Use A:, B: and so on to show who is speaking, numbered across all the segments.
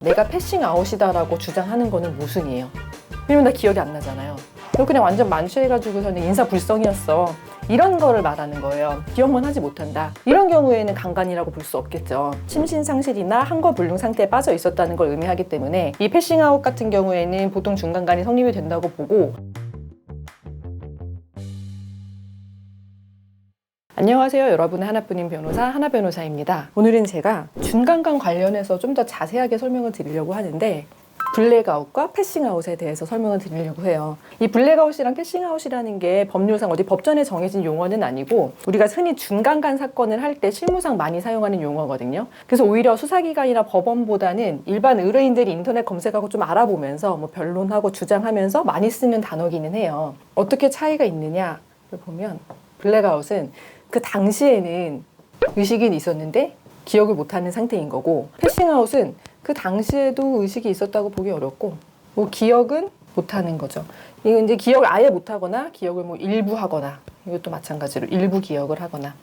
A: 내가 패싱아웃이다라고 주장하는 거는 모순이에요. 왜냐면 나 기억이 안 나잖아요. 너 그냥 완전 만취해가지고서는 인사불성이었어. 이런 거를 말하는 거예요. 기억만 하지 못한다. 이런 경우에는 강간이라고 볼 수 없겠죠. 심신상실이나 한거불능 상태에 빠져 있었다는 걸 의미하기 때문에 이 패싱아웃 같은 경우에는 보통 중간간이 성립이 된다고 보고. 안녕하세요. 여러분의 하나뿐인 변호사 하나변호사입니다. 오늘은 제가 중간간 관련해서 좀 더 자세하게 설명을 드리려고 하는데 블랙아웃과 패싱아웃에 대해서 설명을 드리려고 해요. 이 블랙아웃이랑 패싱아웃이라는 게 법률상 어디 법전에 정해진 용어는 아니고 우리가 흔히 중간간 사건을 할 때 실무상 많이 사용하는 용어거든요. 그래서 오히려 수사기관이나 법원보다는 일반 의뢰인들이 인터넷 검색하고 좀 알아보면서 뭐 변론하고 주장하면서 많이 쓰는 단어기는 해요. 어떻게 차이가 있느냐를 보면 블랙아웃은 그 당시에는 의식이 있었는데 기억을 못하는 상태인 거고, 패싱아웃은 그 당시에도 의식이 있었다고 보기 어렵고 뭐 기억은 못하는 거죠. 이건 이제 기억을 아예 못하거나 기억을 뭐 일부 하거나, 이것도 마찬가지로 일부 기억을 하거나.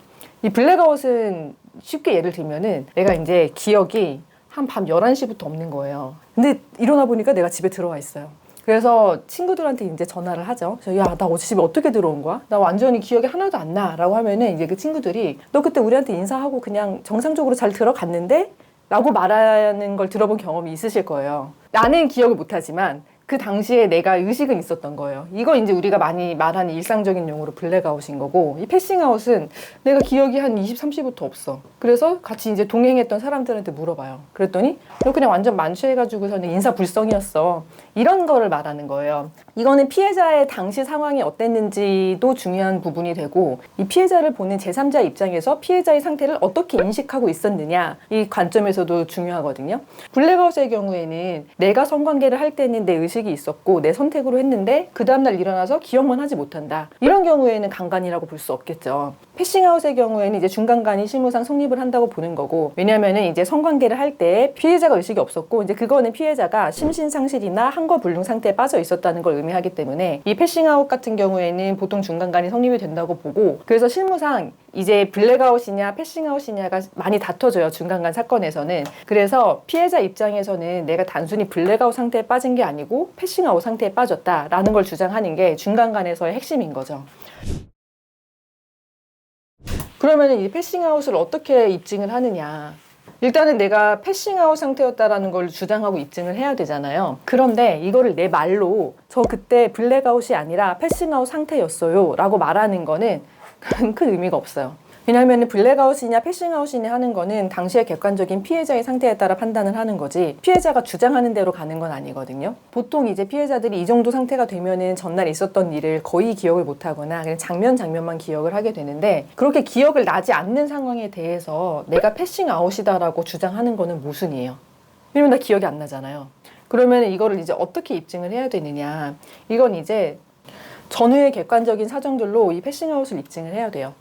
A: 이 블랙아웃은 쉽게 예를 들면은 내가 이제 기억이 한 밤 11시부터 없는 거예요. 근데 일어나 보니까 내가 집에 들어와 있어요. 그래서 친구들한테 이제 전화를 하죠. 야, 나 어제 집에 어떻게 들어온 거야? 나 완전히 기억이 하나도 안 나. 라고 하면은 이제 그 친구들이 너 그때 우리한테 인사하고 그냥 정상적으로 잘 들어갔는데? 라고 말하는 걸 들어본 경험이 있으실 거예요. 나는 기억을 못하지만 그 당시에 내가 의식은 있었던 거예요. 이거 이제 우리가 많이 말하는 일상적인 용어로 블랙아웃인 거고, 이 패싱아웃은 내가 기억이 한 23시부터 없어. 그래서 같이 이제 동행했던 사람들한테 물어봐요. 그랬더니 너 그냥 완전 만취해가지고서는 인사불성이었어. 이런 거를 말하는 거예요. 이거는 피해자의 당시 상황이 어땠는지도 중요한 부분이 되고, 이 피해자를 보는 제3자 입장에서 피해자의 상태를 어떻게 인식하고 있었느냐, 이 관점에서도 중요하거든요. 블랙아웃의 경우에는 내가 성관계를 할 때는 내 의식이 있었고 내 선택으로 했는데 그 다음날 일어나서 기억만 하지 못한다. 이런 경우에는 강간이라고 볼 수 없겠죠. 패싱아웃의 경우에는 이제 중간간이 실무상 성립을 한다고 보는 거고, 왜냐면은 이제 성관계를 할 때 피해자가 의식이 없었고, 이제 그거는 피해자가 심신상실이나 한거불능 상태에 빠져 있었다는 걸 의미하기 때문에 이 패싱아웃 같은 경우에는 보통 중간간이 성립이 된다고 보고, 그래서 실무상 이제 블랙아웃이냐 패싱아웃이냐가 많이 다퉈져요, 중간간 사건에서는. 그래서 피해자 입장에서는 내가 단순히 블랙아웃 상태에 빠진 게 아니고 패싱아웃 상태에 빠졌다라는 걸 주장하는 게 중간간에서의 핵심인 거죠. 그러면 이 패싱아웃을 어떻게 입증을 하느냐. 일단은 내가 패싱아웃 상태였다라는 걸 주장하고 입증을 해야 되잖아요. 그런데 이거를 내 말로 저 그때 블랙아웃이 아니라 패싱아웃 상태였어요 라고 말하는 거는 큰 의미가 없어요. 왜냐하면 블랙아웃이냐 패싱아웃이냐 하는 거는 당시의 객관적인 피해자의 상태에 따라 판단을 하는 거지, 피해자가 주장하는 대로 가는 건 아니거든요. 보통 이제 피해자들이 이 정도 상태가 되면은 전날 있었던 일을 거의 기억을 못하거나 그냥 장면만 기억을 하게 되는데, 그렇게 기억을 나지 않는 상황에 대해서 내가 패싱아웃이다라고 주장하는 거는 모순이에요. 왜냐면 나 기억이 안 나잖아요. 그러면 이거를 이제 어떻게 입증을 해야 되느냐. 이건 이제 전후의 객관적인 사정들로 이 패싱아웃을 입증을 해야 돼요.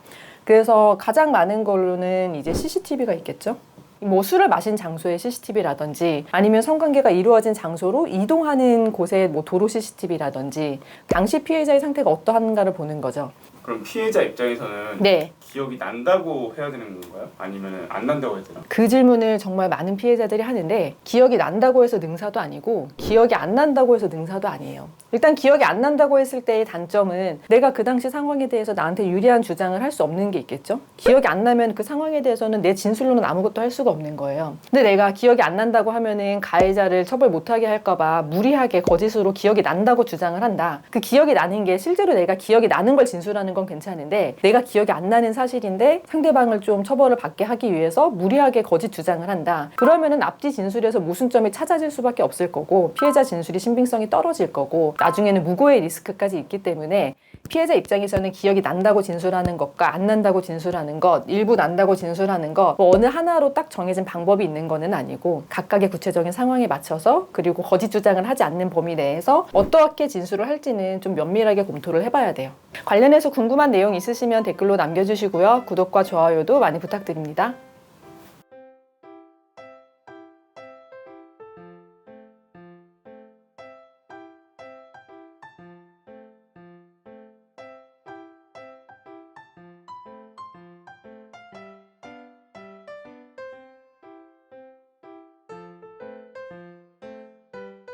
A: 그래서 가장 많은 걸로는 이제 CCTV가 있겠죠. 뭐 술을 마신 장소의 CCTV라든지 아니면 성관계가 이루어진 장소로 이동하는 곳의 뭐 도로 CCTV라든지 당시 피해자의 상태가 어떠한가를 보는 거죠.
B: 그럼 피해자 입장에서는
A: 네.
B: 기억이 난다고 해야 되는 건가요? 아니면 안 난다고 해야 되나?
A: 그 질문을 정말 많은 피해자들이 하는데, 기억이 난다고 해서 능사도 아니고 기억이 안 난다고 해서 능사도 아니에요. 일단 기억이 안 난다고 했을 때의 단점은 내가 그 당시 상황에 대해서 나한테 유리한 주장을 할 수 없는 게 있겠죠. 기억이 안 나면 그 상황에 대해서는 내 진술로는 아무것도 할 수가 없는 거예요. 근데 내가 기억이 안 난다고 하면은 가해자를 처벌 못하게 할까봐 무리하게 거짓으로 기억이 난다고 주장을 한다. 그 기억이 나는 게 실제로 내가 기억이 나는 걸 진술하는 건 괜찮은데, 내가 기억이 안 나는 사실인데 상대방을 좀 처벌을 받게 하기 위해서 무리하게 거짓 주장을 한다. 그러면은 앞뒤 진술에서 모순점이 찾아질 수밖에 없을 거고, 피해자 진술이 신빙성이 떨어질 거고, 나중에는 무고의 리스크까지 있기 때문에 피해자 입장에서는 기억이 난다고 진술하는 것과 안 난다고 진술하는 것, 일부 난다고 진술하는 것, 뭐 어느 하나로 딱 정해진 방법이 있는 거는 아니고 각각의 구체적인 상황에 맞춰서, 그리고 거짓 주장을 하지 않는 범위 내에서 어떻게 진술을 할지는 좀 면밀하게 검토를 해봐야 돼요. 관련해서 궁금한 내용 있으시면 댓글로 남겨주시고요. 구독과 좋아요도 많이 부탁드립니다.